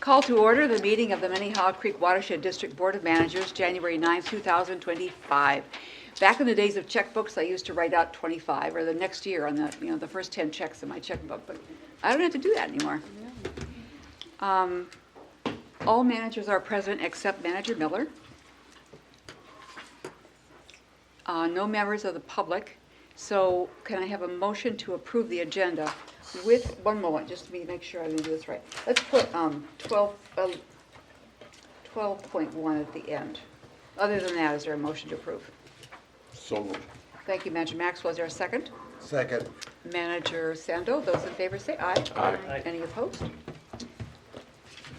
Call to order the meeting of the Minnehaha Creek Watershed District Board of Managers, January 9, 2025. Back in the days of checkbooks, I used to write out 25, or the next year on the first 10 checks in my checkbook, but I don't have to do that anymore. All managers are present except Manager Miller. No members of the public. So can I have a motion to approve the agenda with, one moment, just to make sure I didn't do this right. Let's put 12.1 at the end. Other than that, is there a motion to approve? So moved. Thank you, Manager Maxwell. Is there a second? Second. Manager Sando, those in favor say aye. Aye. Any opposed?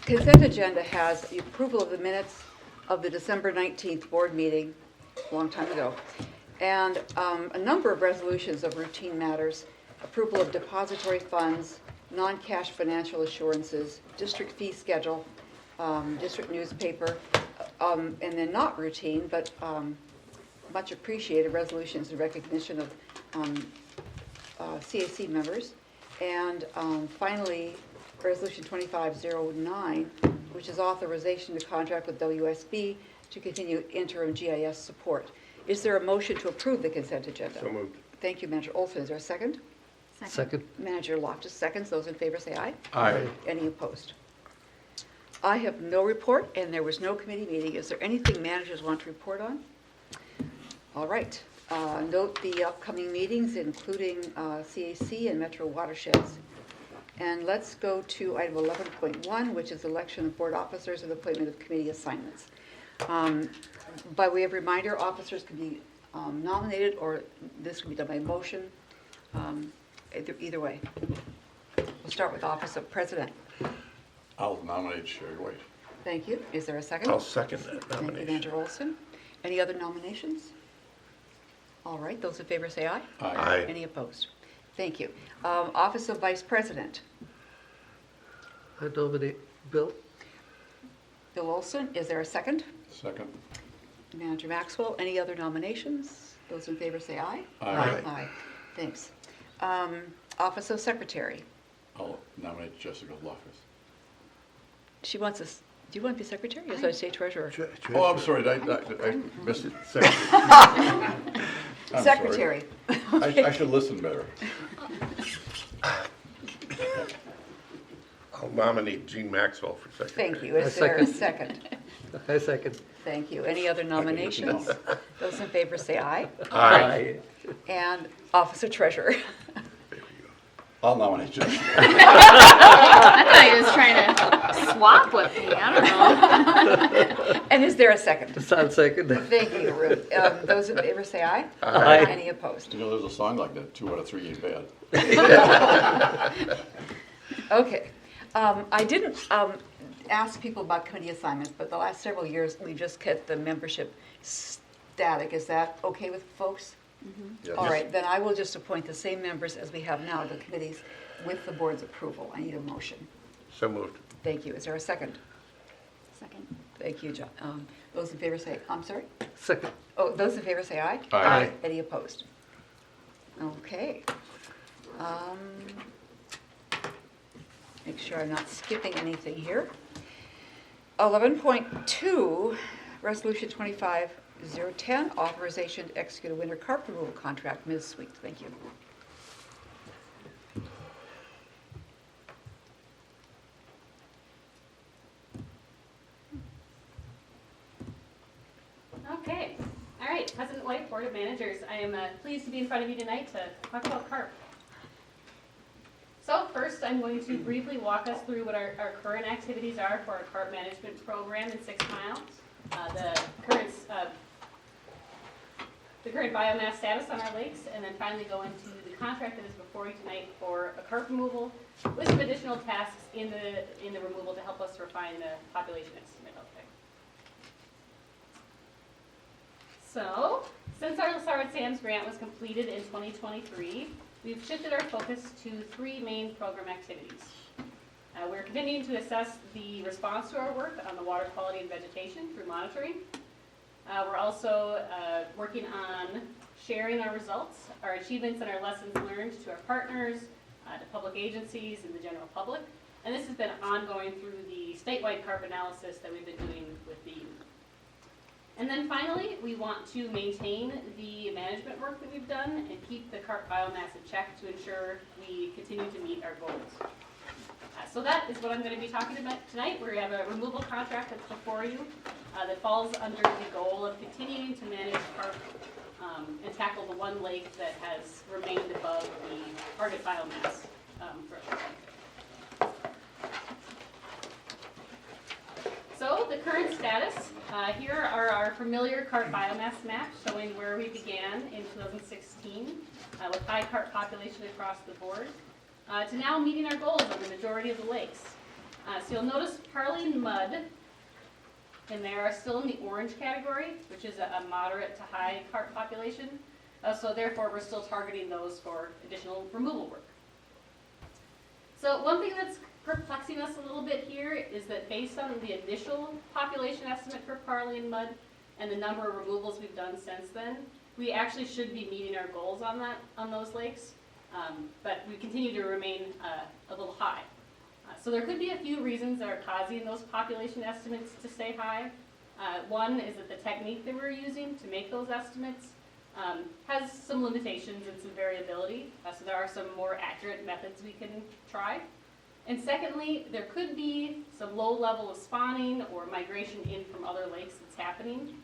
Consent agenda has the approval of the minutes of the December 19th board meeting, a long time ago, and a number of resolutions of routine matters, approval of depository funds, non-cash financial assurances, district fee schedule, district newspaper, and then not routine, but much appreciated resolutions in recognition of CAC members. And finally, Resolution 2509, which is authorization to contract with WSB to continue interim GIS support. Is there a motion to approve the consent agenda? So moved. Thank you, Manager Olson. Is there a second? Second. Manager Loftus seconds. Those in favor say aye. Aye. Any opposed? I have no report, and there was no committee meeting. Is there anything managers want to report on? All right. Note the upcoming meetings, including CAC and Metro Watersheds. And let's go to item 11.1, which is election of board officers and appointment of committee assignments. By way of reminder, officers can be nominated, or this can be done by motion, either way. We'll start with office of president. I'll nominate Sherry White. Thank you. Is there a second? I'll second that Thank you, nomination. Manager Olson. Any other nominations? All right, those in favor say aye. Aye. Any opposed? Thank you. Office of Vice President. I nominate Bill. Bill Olson, is there a second? Second. Manager Maxwell, any other nominations? Those in favor say aye. Aye. Aye. Thanks. Office of Secretary. I'll nominate Jessica Loftus. She wants us, do you want to be secretary? Yes, I say treasurer. Oh, I'm sorry, I missed it. Secretary. I'm Secretary. sorry. I should listen better. I'll nominate Gene Maxwell for secretary. Thank you. Is A there a second. second? I second. Thank you. Any other nominations? Those in favor say aye. Aye. And Officer Treasurer. I'll nominate Jessica. I thought he was trying to swap with me. I don't know. And is there a second? I'll second. Thank you, Ruth. Those in favor say aye. Aye. Any opposed? You know, there's a song like that, 2 out of 3 ain't bad. Okay. I didn't ask people about committee assignments, but the last several years, we've just kept the membership static. Is that okay with folks? Yes. All right, then I will just appoint the same members as we have now to the committees with the board's approval. I need a motion. So moved. Thank you. Is there a second? Second. Thank you, John. Those in favor say, I'm sorry? Second. Oh, those in favor say aye. Aye. Any opposed? Okay. Make sure I'm not skipping anything here. 11.2, Resolution 25010, authorization to execute a winter carpet removal contract. Ms. Sweet, thank you. Okay, all right, President White, Board of Managers, I am pleased to be in front of you tonight to talk about CARP. So first, I'm going to briefly walk us through what our current activities are for our CARP management program in 6 Mile, the current biomass status on our lakes, and then finally go into the contract that is before you tonight for a carp removal with some additional tasks in the removal to help us refine the population estimate out there. So, since our LaSarre SAMS grant was completed in 2023, we've shifted our focus to 3 main program activities. We're continuing to assess the response to our work on the water quality and vegetation through monitoring. We're also working on sharing our results, our achievements, and our lessons learned to our partners, to public agencies, and the general public. And this has been ongoing through the statewide carp analysis that we've been doing with the youth. And then finally, we want to maintain the management work that we've done and keep the carp biomass in check to ensure we continue to meet our goals. So that is what I'm going to be talking about tonight. We have a removal contract that's before you that falls under the goal of continuing to manage carp and tackle the one lake that has remained above the target biomass threshold. So the current status, here are our familiar carp biomass maps showing where we began in 2016 with high carp population across the board to now meeting our goals on the majority of the lakes. So you'll notice Parley and Mud and they are still in the orange category, which is a moderate to high carp population. So therefore we're still targeting those for additional removal work. So one thing that's perplexing us a little bit here is that based on the initial population estimate for Parley and Mud and the number of removals we've done since then, we actually should be meeting our goals on those lakes, but we continue to remain a little high. So there could be a few reasons that are causing those population estimates to stay high. One is that the technique that we're using to make those estimates has some limitations and some variability, so there are some more accurate methods we can try. And secondly, there could be some low level of spawning or migration in from other lakes that's happening.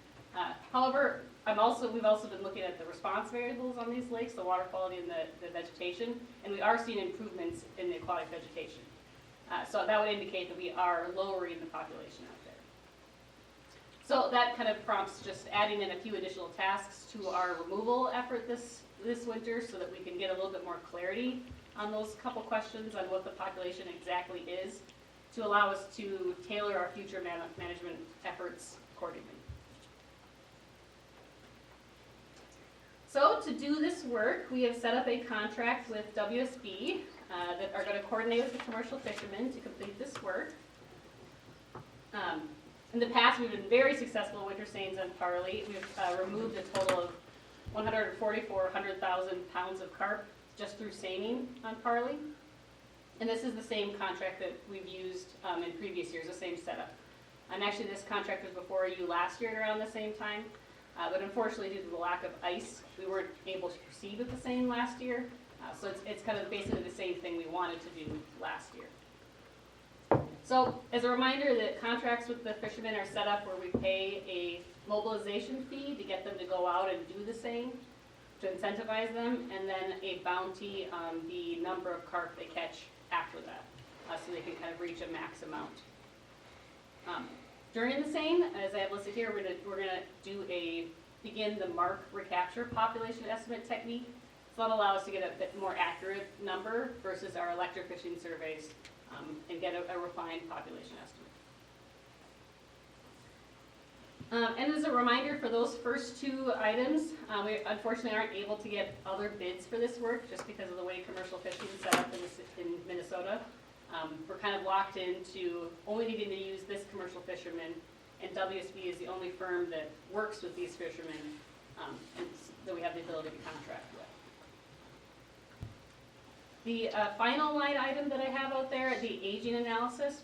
However, we've also been looking at the response variables on these lakes, the water quality and the vegetation, and we are seeing improvements in the aquatic vegetation. So that would indicate that we are lowering the population out there. So that kind of prompts just adding in a few additional tasks to our removal effort this winter so that we can get a little bit more clarity on those couple questions on what the population exactly is to allow us to tailor our future management efforts accordingly. So to do this work, we have set up a contract with WSB that are going to coordinate with the commercial fishermen to complete this work. In the past, we've been very successful with winter seines on Parley. We've removed a total of 100,000 pounds of carp just through seining on Parley. And this is the same contract that we've used in previous years, the same setup. And actually this contract was before you last year around the same time. But unfortunately, due to the lack of ice, we weren't able to proceed with the seine last year. So it's kind of basically the same thing we wanted to do last year. So as a reminder, the contracts with the fishermen are set up where we pay a mobilization fee to get them to go out and do the seine, to incentivize them, and then a bounty on the number of carp they catch after that, so they can kind of reach a max amount. During the seine, as I have listed here, we're gonna begin the mark recapture population estimate technique. So that'll allow us to get a bit more accurate number versus our electrofishing surveys and get a refined population estimate. And as a reminder for those first two items, we unfortunately aren't able to get other bids for this work just because of the way commercial fishing is set up in Minnesota. We're kind of locked into only needing to use this commercial fisherman, and WSB is the only firm that works with these fishermen and that we have the ability to contract with. The final line item that I have out there, the aging analysis,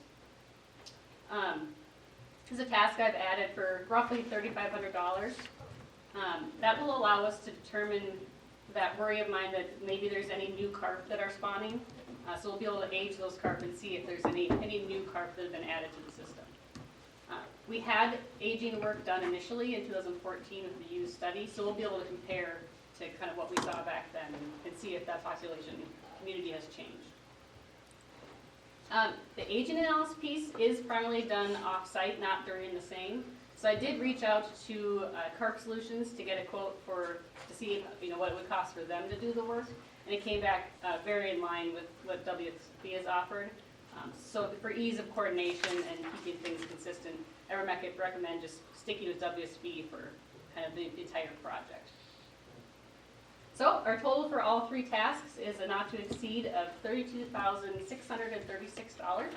is a task I've added for roughly $3,500. That will allow us to determine that worry of mine that maybe there's any new carp that are spawning. So we'll be able to age those carp and see if there's any new carp that have been added to the system. We had aging work done initially in 2014 with the used study, so we'll be able to compare to kind of what we saw back then and see if that population community has changed. The aging analysis piece is primarily done off-site, not during the seine. So I did reach out to Carp Solutions to get a quote to see what it would cost for them to do the work, and it came back very in line with what WSB has offered. So for ease of coordination and keeping things consistent, I recommend just sticking with WSB for kind of the entire project. So our total for all three tasks is a not to exceed of $32,636.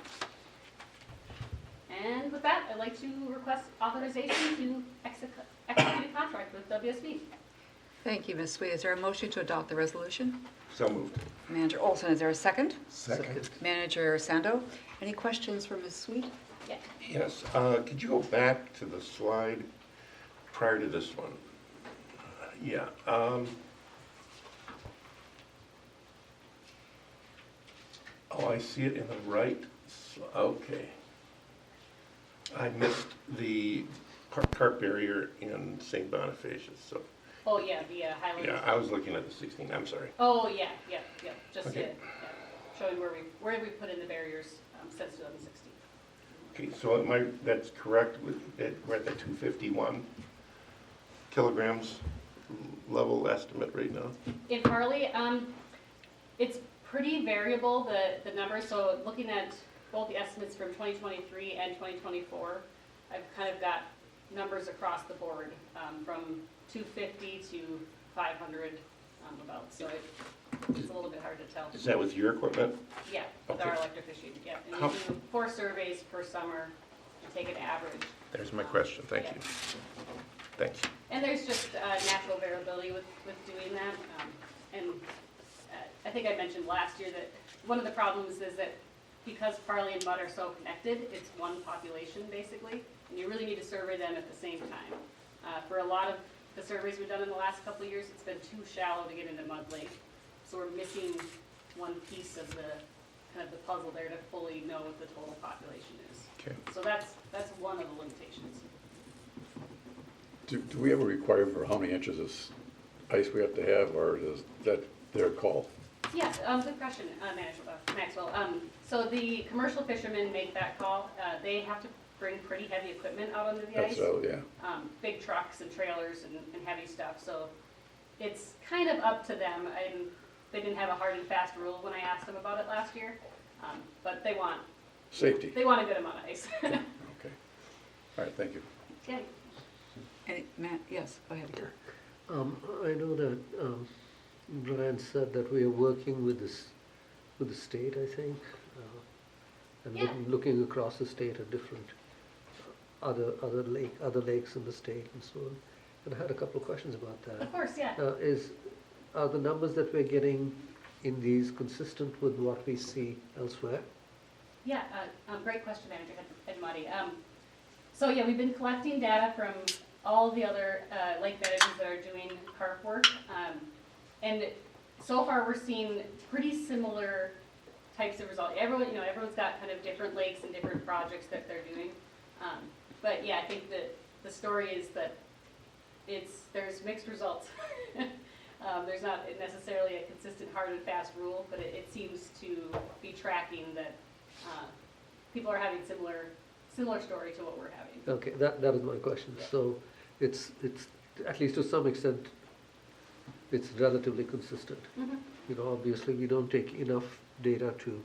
And with that, I'd like to request authorization to execute a contract with WSB. Thank you, Ms. Sweet. Is there a motion to adopt the resolution? So moved. Manager Olson, is there a second? Second. Manager Sando, any questions for Ms. Sweet? Yeah. Yes, could you go back to the slide prior to this one? Yeah. Oh, I see it in the right, okay. I missed the cart barrier in St. Bonifacius, so, Oh, yeah, the Highland. yeah, I was looking at the 16, I'm sorry. Oh, yeah, just to, Okay. showing where we put in the barriers, since 2016. Okay, so that's correct, we're at the 251 kilograms level estimate right now? In Farley, it's pretty variable, the numbers, so looking at both the estimates from 2023 and 2024, I've kind of got numbers across the board, from 250 to 500, about, so it's a little bit hard to tell. Is that with your equipment? Yeah, with our Okay. electric machine, yeah, and How- we do 4 surveys per summer, and take an average. There's my question, thank Yeah. you. Thanks. And there's just natural variability with doing that. And I think I mentioned last year that one of the problems is that because Farley and Mudd are so connected, it's one population basically, and you really need to survey them at the same time. For a lot of the surveys we've done in the last couple of years, it's been too shallow to get into Mud Lake. So we're missing one piece of the kind of the puzzle there to fully know what the total population is. Okay. So that's one of the limitations. Do we have a requirement for how many inches of ice we have to have, or is that their call? Yeah, good question, Maxwell. So the commercial fishermen make that call. They have to bring pretty heavy equipment out onto the ice. Yeah. Big trucks and trailers and heavy stuff, so it's kind of up to them. They didn't have a hard and fast rule when I asked them about it last year, but they want Safety. a good amount of ice. Okay. All right, thank you. Yeah. Matt, yes, go ahead. I know that Brian said that we are working with the state, I think, and Yeah. looking across the state at different other lakes in the state and so on. And I had a couple of questions about that. Of course, yeah. Are the numbers that we're getting in these consistent with what we see elsewhere? Yeah, great question, Manager Edmati. So yeah, we've been collecting data from all the other lake managers that are doing carp work. And so far, we're seeing pretty similar types of results. Everyone's got kind of different lakes and different projects that they're doing. But yeah, I think that the story is that there's mixed results. There's not necessarily a consistent hard and fast rule, but it seems to be tracking that people are having similar story to what we're having. Okay, that is my question. Yeah. So it's at least to some extent, it's relatively consistent. Mhm. You know, obviously, we don't take enough data to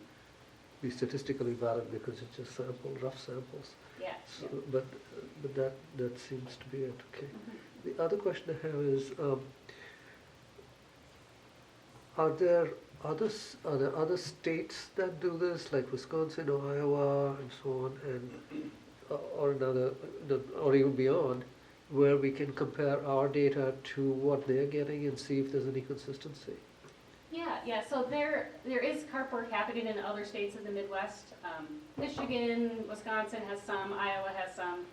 be statistically valid because it's just rough samples. Yeah. So, but that seems to be it, okay. Mhm. The other question I have is, are there other states that do this, like Wisconsin or Iowa and so on, and or even beyond, where we can compare our data to what they're getting and see if there's any consistency? Yeah. So there is carp work happening in other states in the Midwest. Michigan, Wisconsin has some, Iowa has some,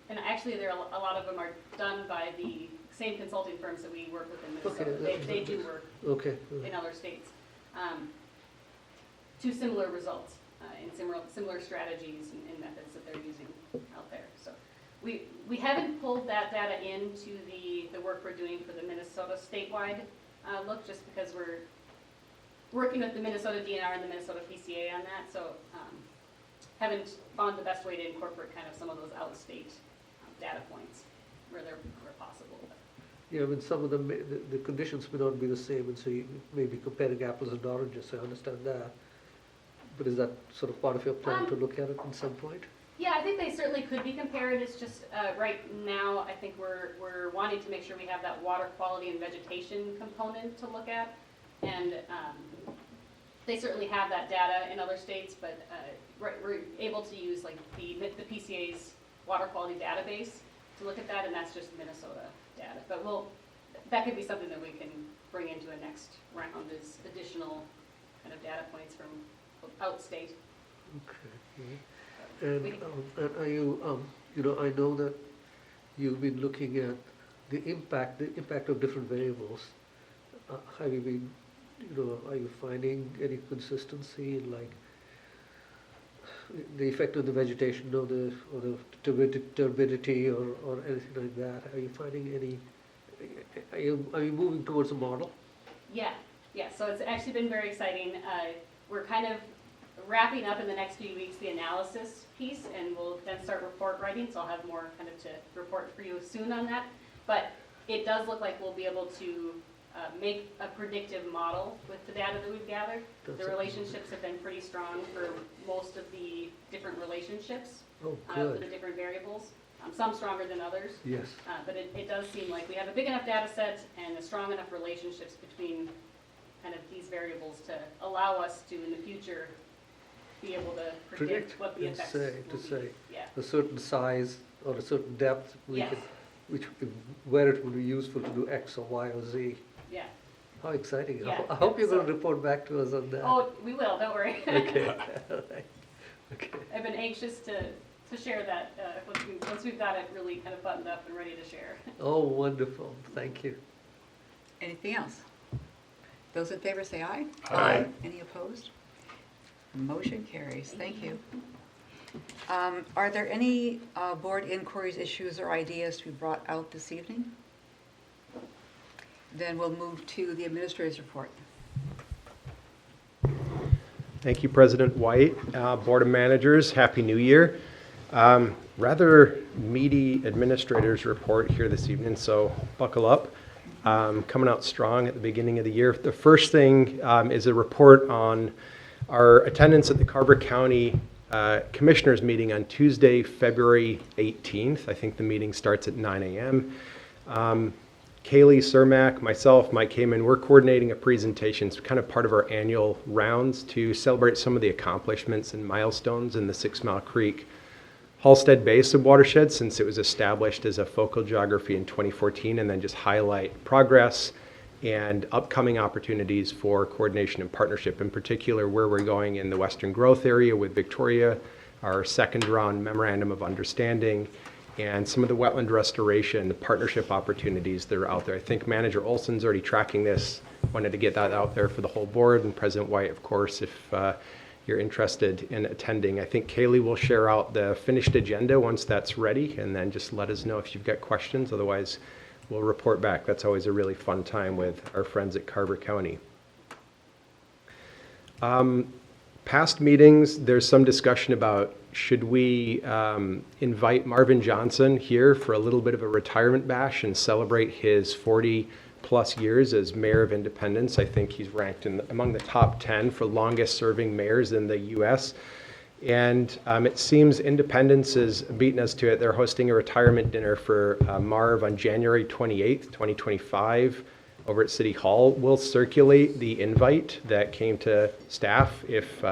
and actually a lot of them are done by the same consulting firms that we work with in Minnesota. Okay, They do work Okay. in other states to similar results and similar strategies and methods that they're using out there. So we haven't pulled that data into the work we're doing for the Minnesota statewide look, just because we're working with the Minnesota DNR and the Minnesota PCA on that. So haven't found the best way to incorporate kind of some of those out-of-state data points where possible. Yeah, I mean, some of them, the conditions may not be the same, and so you may be comparing apples and oranges, I understand that. But is that sort of part of your plan to look at it at some point? Yeah, I think they certainly could be compared. It's just right now, I think we're wanting to make sure we have that water quality and vegetation component to look at. And they certainly have that data in other states, but we're able to use like the PCA's water quality database to look at that, and that's just Minnesota data. But that could be something that we can bring into a next round as additional kind of data points from outstate. Okay. And are you, I know that you've been looking at the impact of different variables. Have you been, are you finding any consistency in like the effect of the vegetation or the turbidity or anything like that? Are you finding any, are you moving towards a model? Yeah, so it's actually been very exciting. We're kind of wrapping up in the next few weeks the analysis piece, and we'll then start report writing, so I'll have more kind of to report for you soon on that. But it does look like we'll be able to make a predictive model with the data that we've gathered. The relationships have been pretty strong for most of the different relationships Oh, for the good. different variables. Some stronger than others. Yes. But it does seem like we have a big enough data set and a strong enough relationships between kind of these variables to allow us to, in the future, be able to predict what the and effects say, will to be. say Yeah, a certain size or a certain depth, Yes. where it would be useful to do X or Y or Z. yeah. How exciting. Yeah, I hope you're going so- to report back to us on that. Oh, we will, don't worry. Okay. All right. Okay. I've been anxious to share that once we've got it really kind of buttoned up and ready to share. Oh, wonderful. Thank you. Anything else? Those in favor say aye. Aye. Any opposed? Motion carries. Thank you. Are there any board inquiries, issues, or ideas to be brought out this evening? Then we'll move to the administrator's report. Thank you, President White. Board of Managers, Happy New Year. Rather meaty administrator's report here this evening, so buckle up. Coming out strong at the beginning of the year. The first thing is a report on our attendance at the Carver County Commissioners meeting on Tuesday, February 18th. I think the meeting starts at 9 a.m. Kaylee Cermak, myself, Mike Heyman, we're coordinating a presentation. It's kind of part of our annual rounds to celebrate some of the accomplishments and milestones in the 6 Mile Creek Halstead Basin watershed since it was established as a focal geography in 2014, and then just highlight progress and upcoming opportunities for coordination and partnership, in particular where we're going in the Western Growth area with Victoria, our second round memorandum of understanding, and some of the wetland restoration partnership opportunities that are out there. I think Manager Olson's already tracking this. Wanted to get that out there for the whole board, and President White, of course, if you're interested in attending. I think Kaylee will share out the finished agenda once that's ready, and then just let us know if you've got questions. Otherwise, we'll report back. That's always a really fun time with our friends at Carver County. Past meetings, there's some discussion about should we invite Marvin Johnson here for a little bit of a retirement bash and celebrate his 40-plus years as mayor of Independence. I think he's ranked among the top 10 for longest serving mayors in the U.S. And it seems Independence is beating us to it. They're hosting a retirement dinner for Marv on January 28th, 2025 over at City Hall. We'll circulate the invite that came to staff if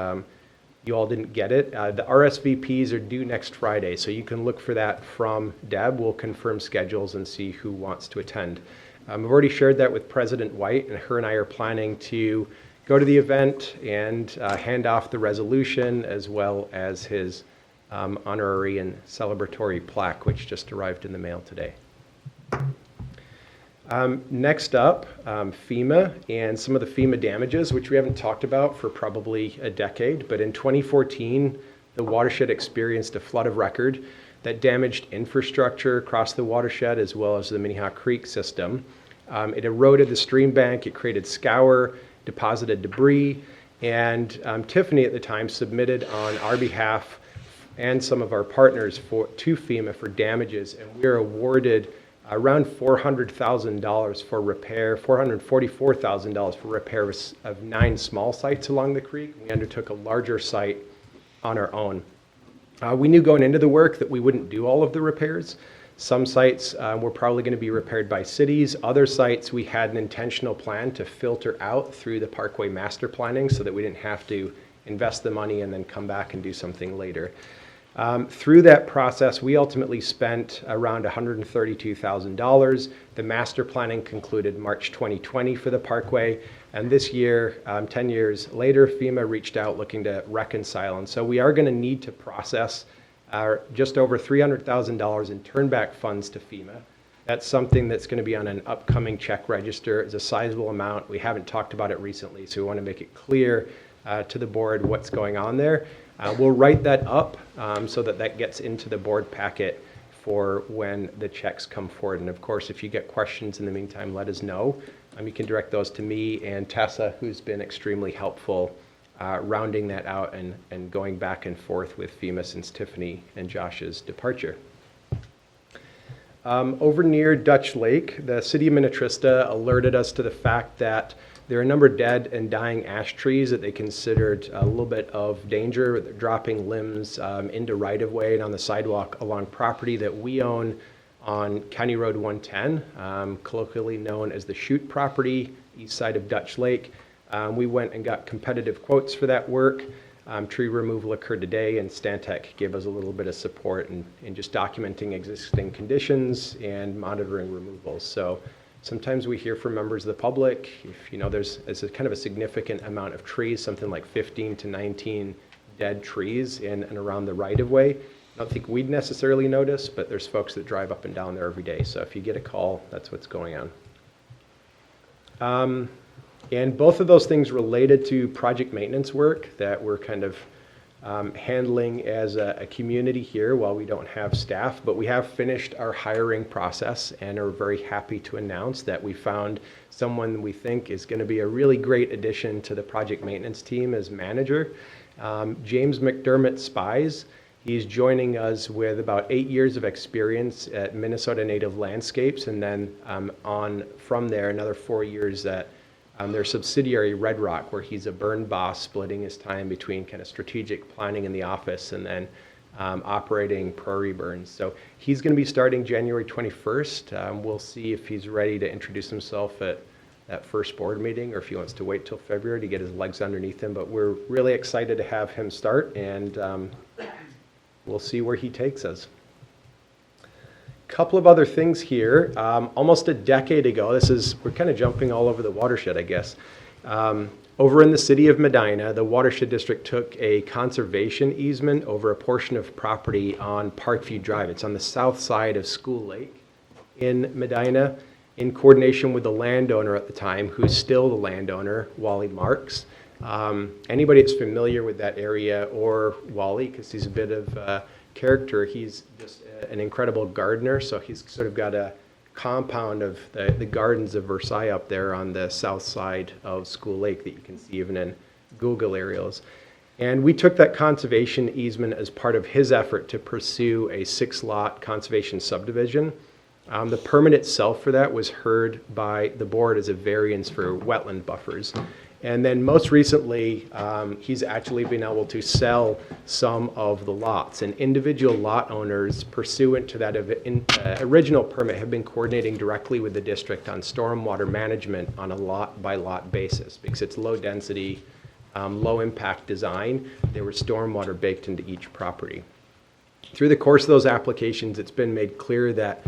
you all didn't get it. The RSVPs are due next Friday, so you can look for that from Deb. We'll confirm schedules and see who wants to attend. I've already shared that with President White, and her and I are planning to go to the event and hand off the resolution as well as his honorary and celebratory plaque, which just arrived in the mail today. Next up, FEMA and some of the FEMA damages, which we haven't talked about for probably a decade, but in 2014, the watershed experienced a flood of record that damaged infrastructure across the watershed as well as the Minnehaha Creek system. It eroded the stream bank, it created scour, deposited debris, and Tiffany at the time submitted on our behalf and some of our partners to FEMA for damages, and we were awarded around $400,000 for repair, $444,000 for repair of 9 small sites along the creek. We undertook a larger site on our own. We knew going into the work that we wouldn't do all of the repairs. Some sites were probably going to be repaired by cities. Other sites we had an intentional plan to filter out through the Parkway master planning so that we didn't have to invest the money and then come back and do something later. Through that process, we ultimately spent around $132,000. The master planning concluded March 2020 for the Parkway, and this year, 10 years later, FEMA reached out looking to reconcile. And so we are going to need to process just over $300,000 in turnback funds to FEMA. That's something that's going to be on an upcoming check register. It's a sizable amount. We haven't talked about it recently, so we want to make it clear to the board what's going on there. We'll write that up so that that gets into the board packet for when the checks come forward. And of course, if you get questions in the meantime, let us know. You can direct those to me and Tessa, who's been extremely helpful rounding that out and going back and forth with FEMA since Tiffany and Josh's departure. Over near Dutch Lake, the city of Minnetrista alerted us to the fact that there are a number of dead and dying ash trees that they considered a little bit of danger, dropping limbs into right-of-way and on the sidewalk along property that we own on County Road 110, colloquially known as the Chute property, east side of Dutch Lake. We went and got competitive quotes for that work. Tree removal occurred today, and Stantec gave us a little bit of support in just documenting existing conditions and monitoring removals. So sometimes we hear from members of the public, if you know there's a kind of a significant amount of trees, something like 15 to 19 dead trees in and around the right-of-way. I don't think we'd necessarily notice, but there's folks that drive up and down there every day. So if you get a call, that's what's going on. And both of those things related to project maintenance work that we're kind of handling as a community here while we don't have staff. But we have finished our hiring process and are very happy to announce that we found someone we think is going to be a really great addition to the project maintenance team as manager. James McDermott Spies. He's joining us with about 8 years of experience at Minnesota Native Landscapes, and then on from there another 4 years at their subsidiary Red Rock, where he's a burn boss, splitting his time between kind of strategic planning in the office and then operating prairie burns. So he's going to be starting January 21st. We'll see if he's ready to introduce himself at that first board meeting or if he wants to wait till February to get his legs underneath him. But we're really excited to have him start, and we'll see where he takes us. Couple of other things here. Almost a decade ago, we're kind of jumping all over the watershed, I guess. Over in the city of Medina, the Watershed District took a conservation easement over a portion of property on Parkview Drive. It's on the south side of School Lake in Medina, in coordination with the landowner at the time, who's still the landowner, Wally Marks. Anybody that's familiar with that area, or Wally, because he's a bit of character, he's just an incredible gardener, so he's sort of got a compound of the gardens of Versailles up there on the south side of School Lake that you can see even in Google aerials. And we took that conservation easement as part of his effort to pursue a 6-lot conservation subdivision. The permit itself for that was heard by the board as a variance for wetland buffers. And then most recently, he's actually been able to sell some of the lots. And individual lot owners pursuant to that original permit have been coordinating directly with the district on stormwater management on a lot-by-lot basis. Because it's low density, low impact design, there was stormwater baked into each property. Through the course of those applications, it's been made clear that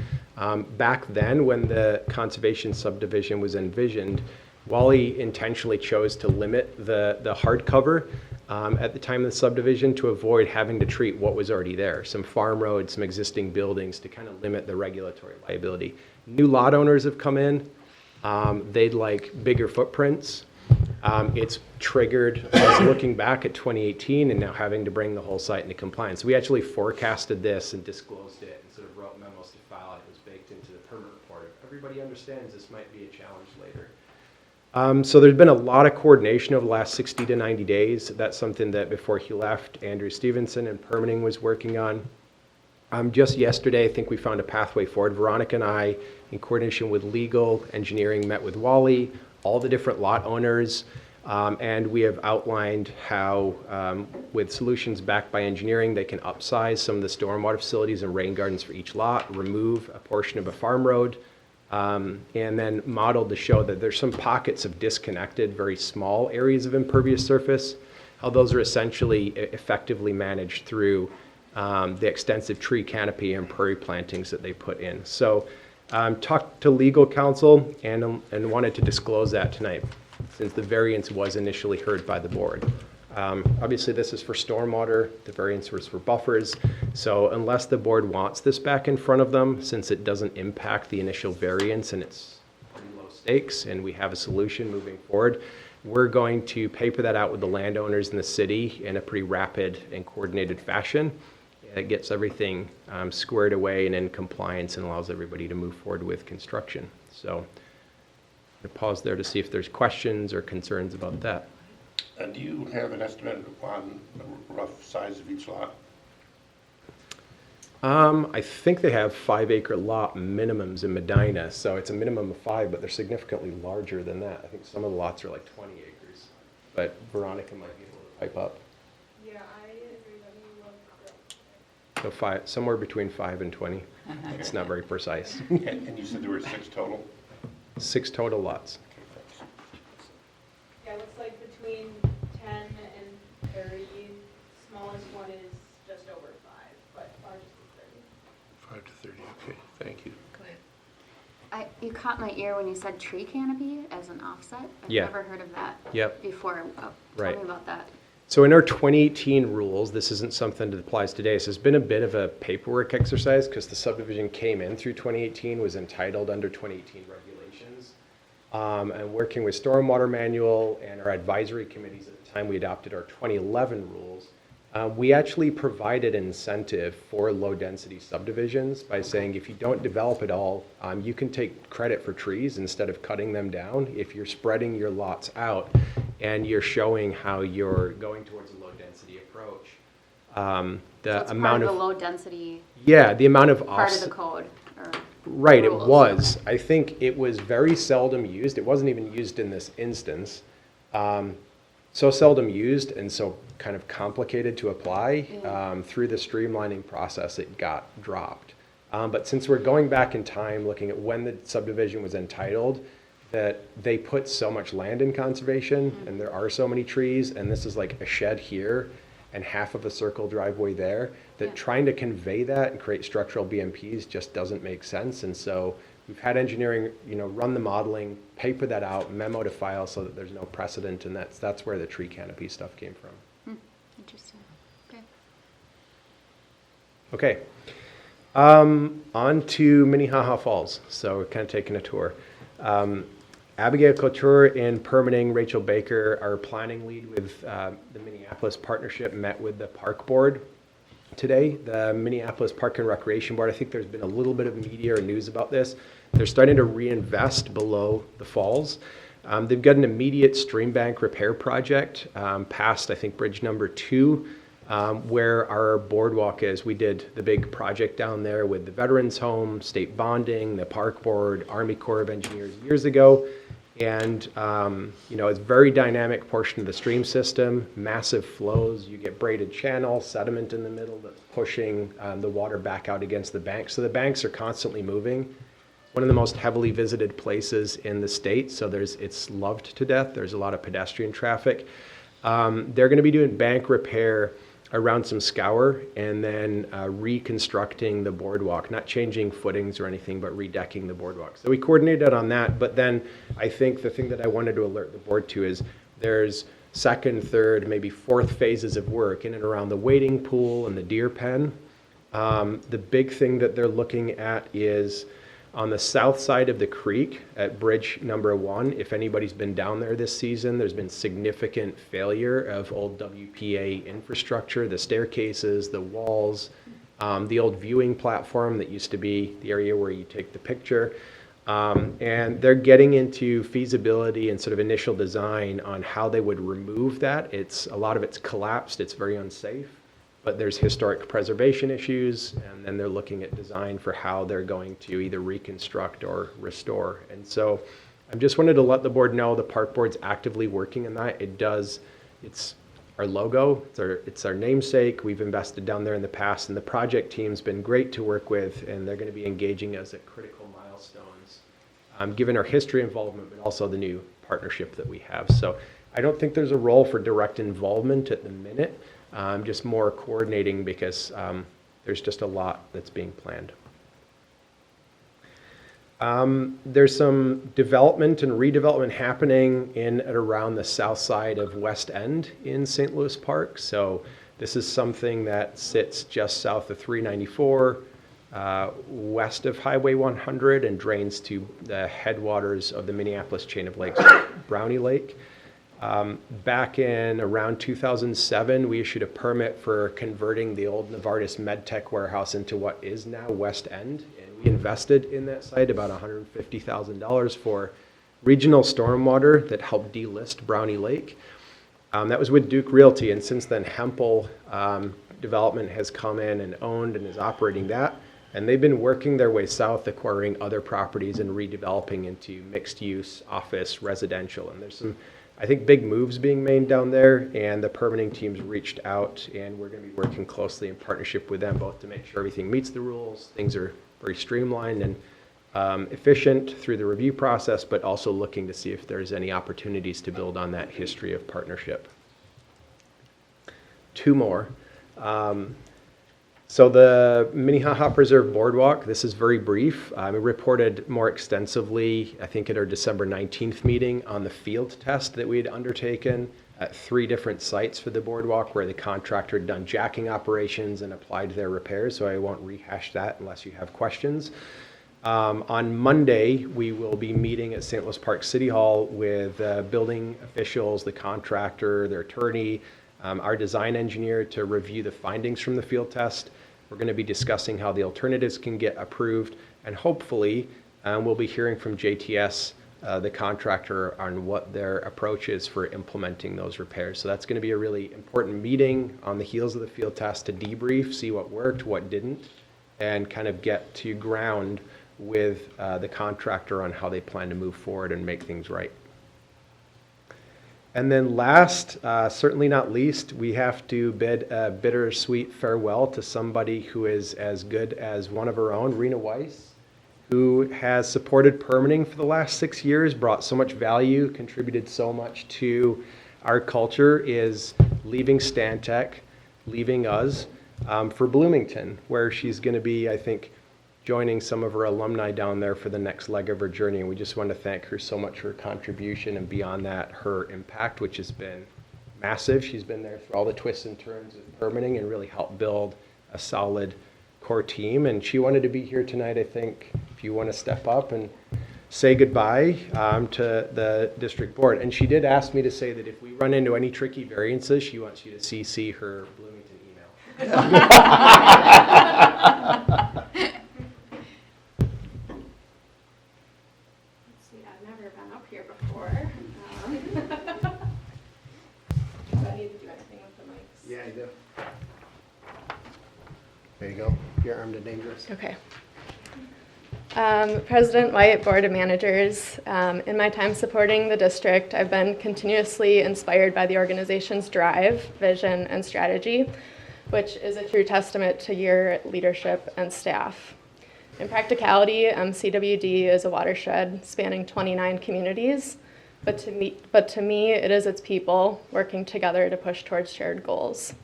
back then when the conservation subdivision was envisioned, Wally intentionally chose to limit the hardcover at the time of the subdivision to avoid having to treat what was already there, some farm roads, some existing buildings, to kind of limit the regulatory liability. New lot owners have come in. They'd like bigger footprints. It's triggered us looking back at 2018 and now having to bring the whole site into compliance. We actually forecasted this and disclosed it and sort of wrote memos to file it. It was baked into the permit report. Everybody understands this might be a challenge later. So there's been a lot of coordination over the last 60 to 90 days. That's something that before he left, Andrew Stevenson and permitting was working on. Just yesterday, I think we found a pathway forward. Veronica and I, in coordination with legal, engineering, met with Wally, all the different lot owners, and we have outlined how, with solutions backed by engineering, they can upsize some of the stormwater facilities and rain gardens for each lot, remove a portion of a farm road, and then modeled to show that there's some pockets of disconnected, very small areas of impervious surface, how those are essentially effectively managed through the extensive tree canopy and prairie plantings that they put in. So talked to legal counsel and wanted to disclose that tonight, since the variance was initially heard by the board. Obviously, this is for stormwater, the variance was for buffers, so unless the board wants this back in front of them, since it doesn't impact the initial variance and it's pretty low stakes, and we have a solution moving forward, we're going to paper that out with the landowners in the city in a pretty rapid and coordinated fashion. It gets everything squared away and in compliance and allows everybody to move forward with construction. So I'll pause there to see if there's questions or concerns about that. And do you have an estimate on the rough size of each lot? I think they have 5-acre lot minimums in Medina, so it's a minimum of 5, but they're significantly larger than that. I think some of the lots are like 20 acres, but Veronica might be able to pipe up. Yeah, I agree that we will. So somewhere between 5 and 20. It's not very precise. And you said there were 6 total? 6 total lots. Yeah, it looks like between 10 and 30, smallest one is just over 5, but ours is 30. 5 to 30, okay, thank you. Go ahead. You caught my ear when you said tree canopy as an offset. I've Yeah. never heard of that Yep. before. Tell Right. me about that. So in our 2018 rules, this isn't something that applies today. So it's been a bit of a paperwork exercise because the subdivision came in through 2018, was entitled under 2018 regulations. And working with Stormwater Manual and our advisory committees at the time we adopted our 2011 rules, we actually provided incentive for low-density subdivisions by saying if you don't develop at all, you can take credit for trees instead of cutting them down if you're spreading your lots out and you're showing how you're going towards a low-density approach. So The it's amount part of, of the low density yeah, the amount of part of offset. the code. Or Right, it rules. was. I think it was very seldom used. It wasn't even used in this instance. So seldom used and so kind of complicated to apply, through the streamlining process, it got dropped. But since we're going back in time, looking at when the subdivision was entitled, that they put so much land in conservation and there are so many trees, and this is like a shed here and half of a circle driveway there, that Yeah. trying to convey that and create structural BMPs just doesn't make sense. And so we've had engineering, run the modeling, paper that out, memo to file so that there's no precedent, and that's where the tree canopy stuff came from. Interesting. Okay. Okay. On to Minnehaha Falls. So we're kind of taking a tour. Abigail Couture in permitting, Rachel Baker, our planning lead with the Minneapolis Partnership, met with the Park Board today. The Minneapolis Park and Recreation Board, I think there's been a little bit of media or news about this. They're starting to reinvest below the falls. They've got an immediate stream bank repair project past, I think, bridge number 2, where our boardwalk is. We did the big project down there with the Veterans Home, state bonding, the Park Board, Army Corps of Engineers years ago. And, it's a very dynamic portion of the stream system, massive flows. You get braided channel, sediment in the middle that's pushing the water back out against the bank. So the banks are constantly moving. One of the most heavily visited places in the state, so it's loved to death. There's a lot of pedestrian traffic. They're going to be doing bank repair around some scour and then reconstructing the boardwalk, not changing footings or anything, but redecking the boardwalk. So we coordinated on that, but then I think the thing that I wanted to alert the board to is there's second, third, maybe fourth phases of work in and around the wading pool and the deer pen. The big thing that they're looking at is on the south side of the creek at bridge number 1. If anybody's been down there this season, there's been significant failure of old WPA infrastructure, the staircases, the walls, the old viewing platform that used to be the area where you take the picture. And they're getting into feasibility and sort of initial design on how they would remove that. A lot of it's collapsed, it's very unsafe. But there's historic preservation issues, and then they're looking at design for how they're going to either reconstruct or restore. And so I just wanted to let the board know the Park Board's actively working on that. It's our logo, it's our namesake. We've invested down there in the past, and the project team's been great to work with, and they're going to be engaging us at critical milestones, given our history involvement, but also the new partnership that we have. So I don't think there's a role for direct involvement at the minute. just more coordinating because there's just a lot that's being planned. There's some development and redevelopment happening in and around the south side of West End in St. Louis Park. So this is something that sits just south of 394, west of Highway 100, and drains to the headwaters of the Minneapolis chain of lakes, Brownie Lake. Back in around 2007, we issued a permit for converting the old Novartis MedTech warehouse into what is now West End. And we invested in that site about $150,000 for regional stormwater that helped delist Brownie Lake. That was with Duke Realty, and since then Hempel Development has come in and owned and is operating that. And they've been working their way south, acquiring other properties and redeveloping into mixed use, office, residential. And there's some, I think, big moves being made down there, and the permitting teams reached out, and we're going to be working closely in partnership with them both to make sure everything meets the rules, things are very streamlined and efficient through the review process, but also looking to see if there's any opportunities to build on that history of partnership. Two more. So the Minnehaha Preserve Boardwalk, this is very brief. We reported more extensively, I think at our December 19th meeting, on the field test that we had undertaken at 3 different sites for the boardwalk where the contractor had done jacking operations and applied their repairs, so I won't rehash that unless you have questions. On Monday, we will be meeting at St. Louis Park City Hall with building officials, the contractor, their attorney, our design engineer to review the findings from the field test. We're going to be discussing how the alternatives can get approved, and hopefully we'll be hearing from JTS, the contractor, on what their approach is for implementing those repairs. So that's going to be a really important meeting on the heels of the field test to debrief, see what worked, what didn't, and kind of get to ground with the contractor on how they plan to move forward and make things right. And then last, certainly not least, we have to bid a bittersweet farewell to somebody who is as good as one of our own, Rena Weiss, who has supported permitting for the last 6 years, brought so much value, contributed so much to our culture, is leaving Stantec, leaving us for Bloomington, where she's going to be, I think, joining some of her alumni down there for the next leg of her journey. And we just want to thank her so much for her contribution, and beyond that, her impact, which has been massive. She's been there through all the twists and turns of permitting and really helped build a solid core team. And she wanted to be here tonight, I think, if you want to step up and say goodbye to the district board. And she did ask me to say that if we run into any tricky variances, she wants you to CC her Bloomington email. Yeah, I do. There you go. You're armed and dangerous. Okay. President White, Board of Managers, in my time supporting the district, I've been continuously inspired by the organization's drive, vision, and strategy, which is a true testament to your leadership and staff. In practicality, CWD is a watershed spanning 29 communities, but to me, it is its people working together to push towards shared goals.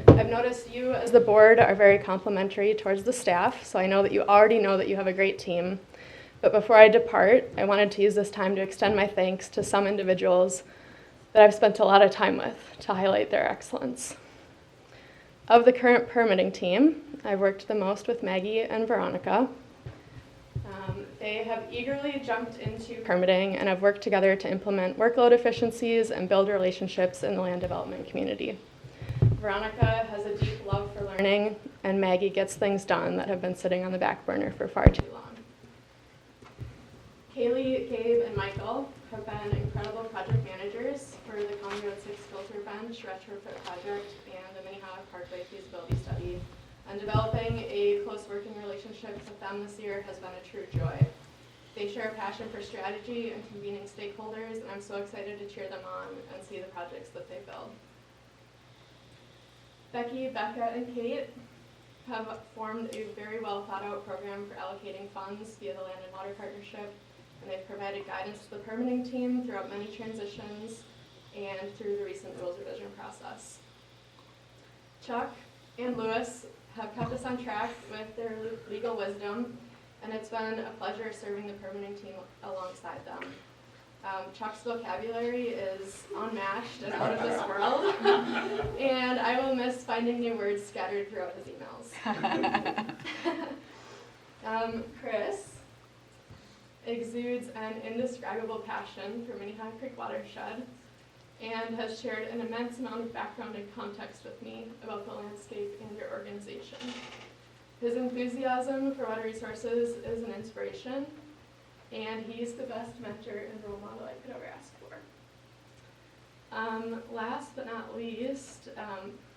I've noticed you as the board are very complimentary towards the staff, so I know that you already know that you have a great team. But before I depart, I wanted to use this time to extend my thanks to some individuals that I've spent a lot of time with to highlight their excellence. Of the current permitting team, I've worked the most with Maggie and Veronica. They have eagerly jumped into permitting and have worked together to implement workload efficiencies and build relationships in the land development community. Veronica has a deep love for learning, and Maggie gets things done that have been sitting on the back burner for far too long. Kaylee, Gabe, and Michael have been incredible project managers for the County Road 6 filter bench retrofit project and the Minnehaha Parkway feasibility study. And developing a close working relationship with them this year has been a true joy. They share a passion for strategy and convening stakeholders, and I'm so excited to cheer them on and see the projects that they build. Becky, Becca, and Kate have formed a very well thought out program for allocating funds via the Land and Water Partnership, and they've provided guidance to the permitting team throughout many transitions and through the recent rules revision process. Chuck and Lewis have kept us on track with their legal wisdom, and it's been a pleasure serving the permitting team alongside them. Chuck's vocabulary is unmatched and out of this world, and I will miss finding new words scattered throughout his emails. Chris exudes an indescribable passion for Minnehaha Creek watershed and has shared an immense amount of background and context with me about the landscape and your organization. His enthusiasm for water resources is an inspiration, and he's the best mentor and role model I could ever ask for. Last but not least,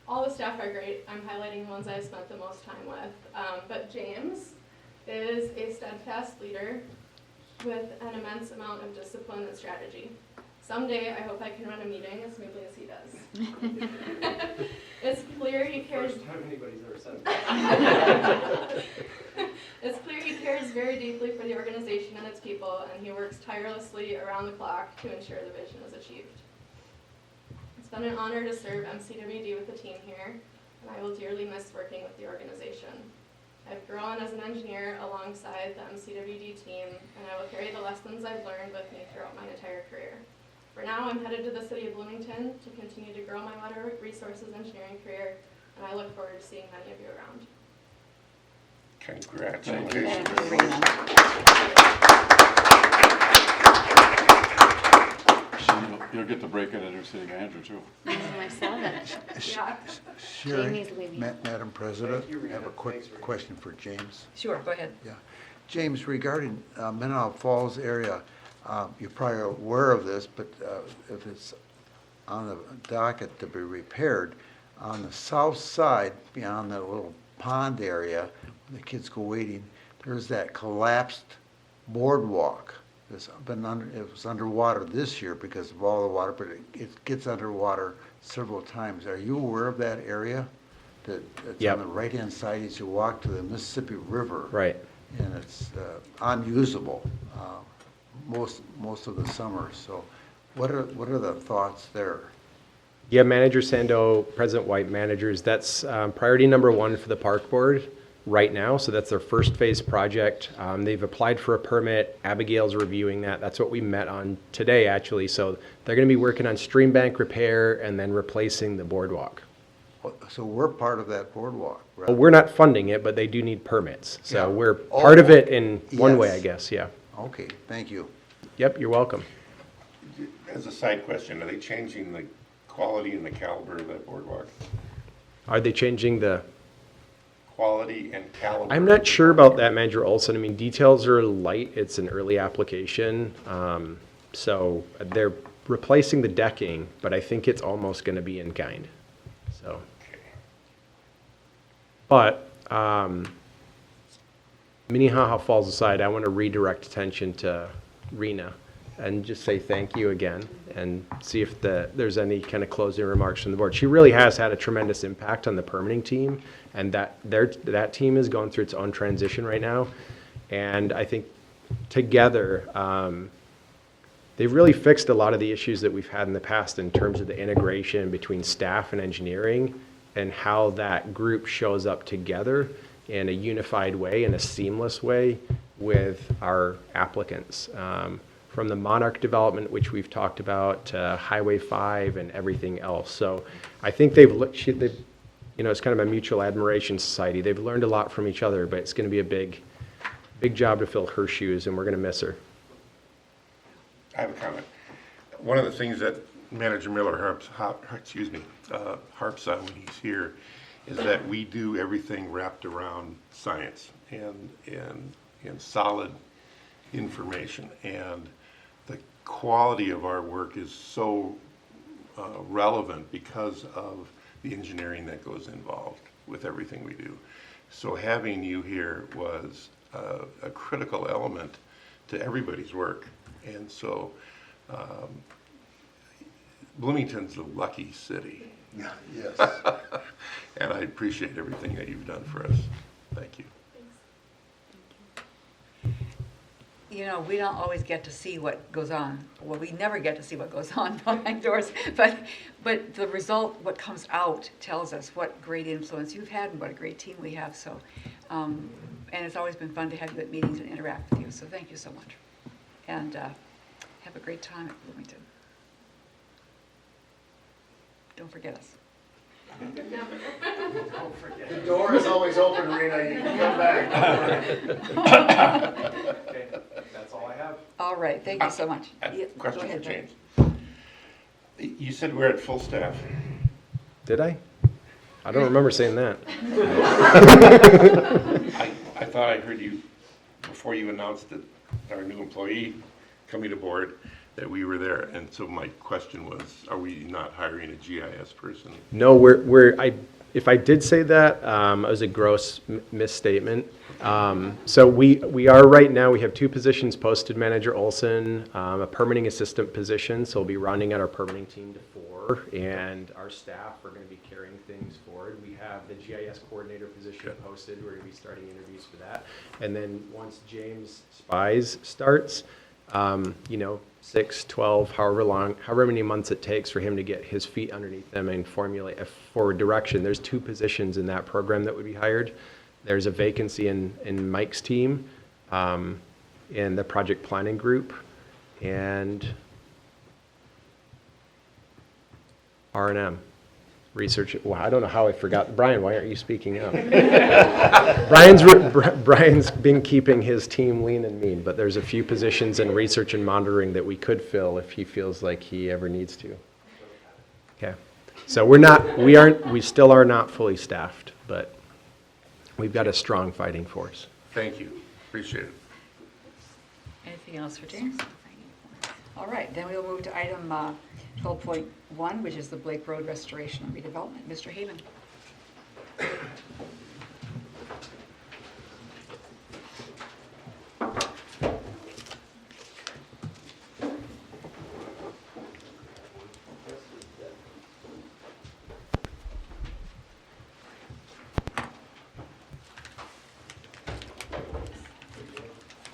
all the staff are great. I'm highlighting the ones I've spent the most time with, but James is a steadfast leader with an immense amount of discipline and strategy. Someday, I hope I can run a meeting as smoothly as he does. It's clear he cares. First time anybody's ever said that. It's clear he cares very deeply for the organization and its people, and he works tirelessly around the clock to ensure the vision is achieved. It's been an honor to serve MCWD with the team here, and I will dearly miss working with the organization. I've grown as an engineer alongside the MCWD team, and I will carry the lessons I've learned with me throughout my entire career. For now, I'm headed to the city of Bloomington to continue to grow my water resources engineering career, and I look forward to seeing many of you around. Congratulations. You'll get to break it as your city manager too. I saw that. Yeah. Sherry, Jamie's leaving. Madam President, I have a quick question for James. Sure, go ahead. Yeah, James, regarding Minnehaha Falls area, you're probably aware of this, but if it's on the docket to be repaired, on the south side, beyond that little pond area, where the kids go wading, there's that collapsed boardwalk. It was underwater this year because of all the water, but it gets underwater several times. Are you aware of that area? That's Yep. on the right-hand side as you walk to the Mississippi River. Right. And it's unusable most of the summer. So what are the thoughts there? Yeah, Manager Sando, President White, managers, that's priority number one for the park board right now. So that's their first phase project. They've applied for a permit. Abigail's reviewing that. That's what we met on today, actually. So they're going to be working on stream bank repair and then replacing the boardwalk. So we're part of that boardwalk, right? Well, we're not funding it, but they do need permits. So Yeah. we're part of it in one way, Yes. I guess, yeah. Okay, thank you. Yep, you're welcome. As a side question, are they changing the quality and the caliber of that boardwalk? Are they changing the... Quality and caliber? I'm not sure about that, Manager Olson. I mean, details are light. It's an early application. So they're replacing the decking, but I think it's almost going to be in kind. So, Okay. but Minnehaha Falls aside, I want to redirect attention to Rena and just say thank you again and see if there's any kind of closing remarks from the board. She really has had a tremendous impact on the permitting team, and that team is going through its own transition right now. And I think together, they've really fixed a lot of the issues that we've had in the past in terms of the integration between staff and engineering and how that group shows up together in a unified way, in a seamless way with our applicants. From the Monarch development, which we've talked about, to Highway 5 and everything else. So I think they've it's kind of a mutual admiration society. They've learned a lot from each other, but it's going to be a big job to fill her shoes, and we're going to miss her. I have a comment. One of the things that Manager Miller harps on when he's here is that we do everything wrapped around science and solid information. And the quality of our work is so relevant because of the engineering that goes involved with everything we do. So having you here was a critical element to everybody's work. And so Bloomington's a lucky city. Yes. And I appreciate everything that you've done for us. Thank you. You know, we don't always get to see what goes on. Well, we never get to see what goes on behind doors, but the result, what comes out, tells us what great influence you've had and what a great team we have. So, and it's always been fun to have you at meetings and interact with you. So thank you so much. And have a great time at Bloomington. Don't forget us. The door is always open, Rena, you can come back. Okay, that's all I have. All right, thank you so much. Yeah, go Question for ahead, James. Brad. You said we're at full staff. Did I? I don't remember saying that. I thought I heard you, before you announced that our new employee coming aboard, that we were there. And so my question was, are we not hiring a GIS person? No, if I did say that, it was a gross misstatement. So we are right now, we have 2 positions posted, Manager Olson, a permitting assistant position, so we'll be rounding out our permitting team to 4, and our staff are gonna be carrying things forward. We have the GIS coordinator position posted, we're gonna be starting interviews for that. And then once James Spies starts, 6, 12, however many months it takes for him to get his feet underneath them and formulate a forward direction. There's 2 positions in that program that would be hired. There's a vacancy in Mike's team, in the project planning group, and R&M, research. Well, I don't know how I forgot. Brian, why aren't you speaking up? Brian's been keeping his team lean and mean, but there's a few positions in research and monitoring that we could fill if he feels like he ever needs to. Okay, so we still are not fully staffed, but we've got a strong fighting force. Thank you. Appreciate it. Anything else for James? All right, then we'll move to item 12.1, which is the Blake Road Restoration and Redevelopment. Mr. Haven.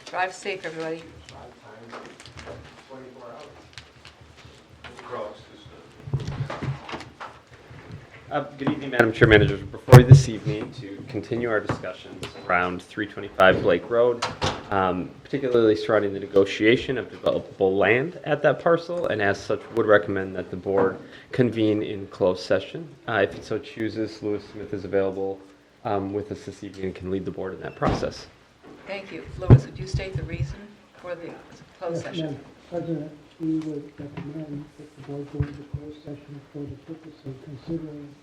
Drive safe, everybody. Good evening, Madam Chair, Managers. Before you this evening to continue our discussions around 325 Blake Road, particularly surrounding the negotiation of developable land at that parcel, and as such would recommend that the board convene in closed session. If it so chooses, Lewis Smith is available with us this evening and can lead the board in that process. Thank you. Lois, would you state the reason for the closed session? Madam President, we would recommend that the board go into closed session for the purpose of considering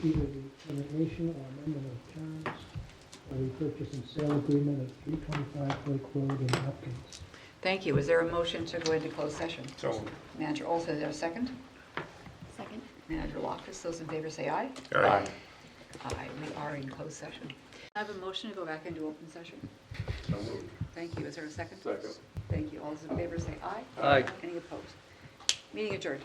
either the termination or amendment of terms or the purchase and sale agreement of 325 Blake Road in Hopkins. Thank you. Is there a motion to go into closed session? So, Manager Olson, is there a second? Second. Manager Loftus, those in favor say aye. Aye. Aye, we are in closed session. I have a motion to go back into open session. so moved. Thank you. Is there a second? Second. Thank you. All those in favor say aye. Aye. Any opposed? Meeting adjourned.